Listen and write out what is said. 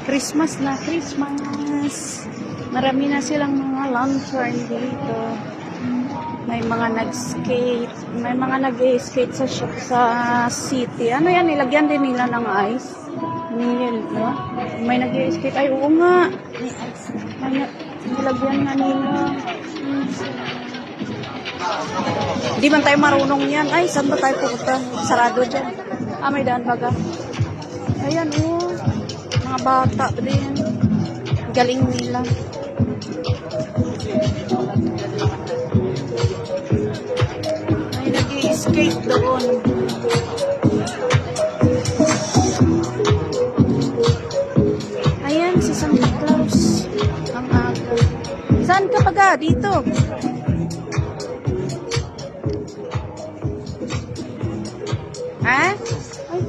Christmas na Christmas. Marami na silang mga lantern dito. May mga nag-skate. May mga nag-skate sa city. Ano yan? Nilagyan din nila ng ice. No? May nag-skate. Ay, oo nga. Nilagyan nga nila. Hindi man tayo marunong yan. Ay, saan ba tayo pupunta? Sarado dyan. Ah, may daan baga. Ayan, oh. Mga bata din. Galing nila. May nag-i-skate doon. Ayan, si Santa Claus. Ang aga. Saan ka baga? Dito. Ha? Ay.